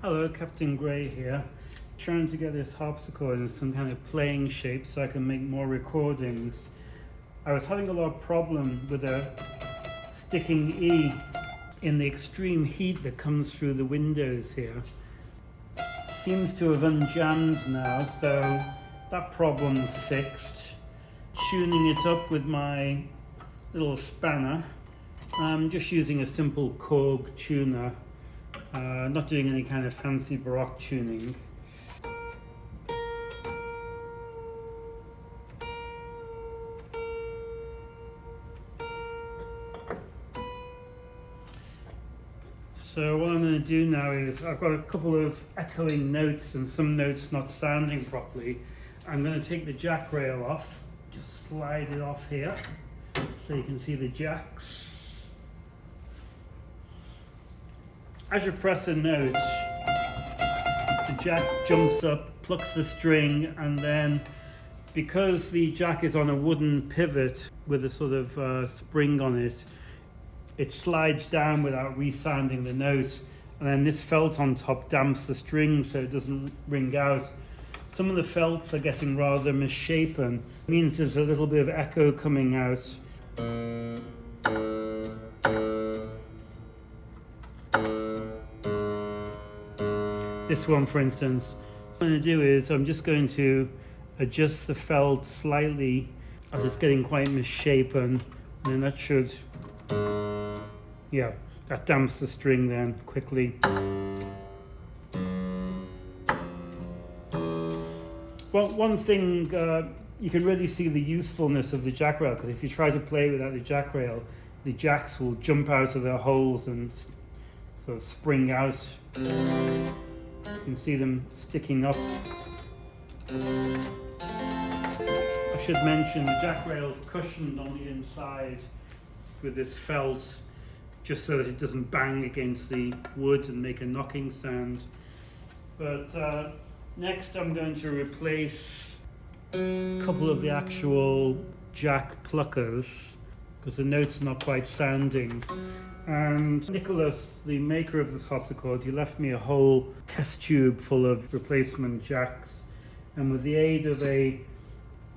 Hello, Captain Gray here. Trying to get this harpsichord in some kind of playing shape so I can make more recordings. I was having a lot of problem with a sticking E in the extreme heat that comes through the windows here. Seems to have unjammed now, so that problem's fixed. Tuning it up with my little spanner. I'm just using a simple Korg tuner, not doing any kind of fancy Baroque tuning. So what I'm going to do now is, I've got a couple of echoing notes and some notes not sounding properly. I'm going to take the jack rail off, just slide it off here so you can see the jacks. As you press a note, the jack jumps up, plucks the string, and then because the jack is on a wooden pivot with a sort of spring on it, it slides down without resounding the note, and then this felt on top damps the string so it doesn't ring out. Some of the felts are getting rather misshapen. It means there's a little bit of echo coming out. This one, for instance, what I'm going to do is I'm just going to adjust the felt slightly as it's getting quite misshapen, and then that should, yeah, that damps the string then quickly. Well, one thing, you can really see the usefulness of the jack rail, because if you try to play without the jack rail, the jacks will jump out of their holes and sort of spring out. You can see them sticking up. I should mention the jack rail is cushioned on the inside with this felt, just so that it doesn't bang against the wood and make a knocking sound. But next I'm going to replace a couple of the actual jack pluckers because the note's not quite sounding. And Nicholas, the maker of this harpsichord, he left me a whole test tube full of replacement jacks, and with the aid of a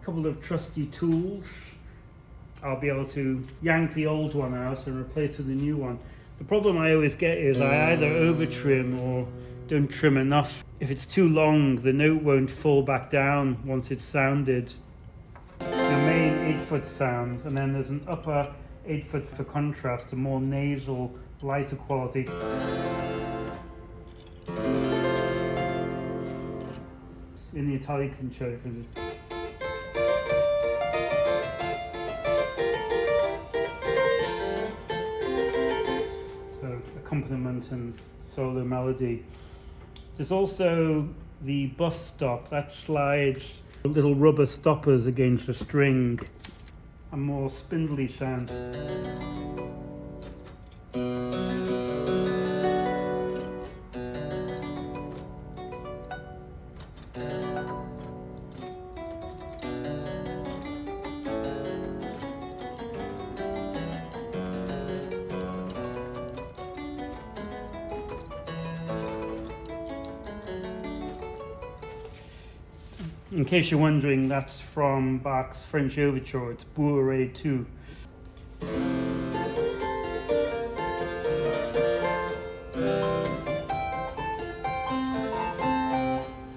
couple of trusty tools I'll be able to yank the old one out and replace it with a new one. The problem I always get is I either over trim or don't trim enough. If it's too long, the note won't fall back down once it's sounded. The main 8-foot sound, and then there's an upper 8-foot for contrast, a more nasal, lighter quality. In the Italian Concerto, for instance. So accompaniment and solo melody. There's also the bus stop that slides little rubber stoppers against the string, a more spindly sound. In case you're wondering, that's from Bach's French Overture. It's Bourree II.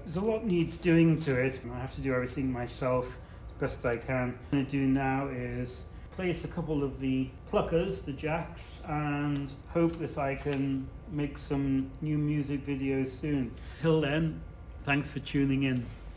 There's a lot needs doing to it, and I have to do everything myself as best I can. What I'm going to do now is place a couple of the pluckers, the jacks, and hope that I can make some new music videos soon. Till then, thanks for tuning in.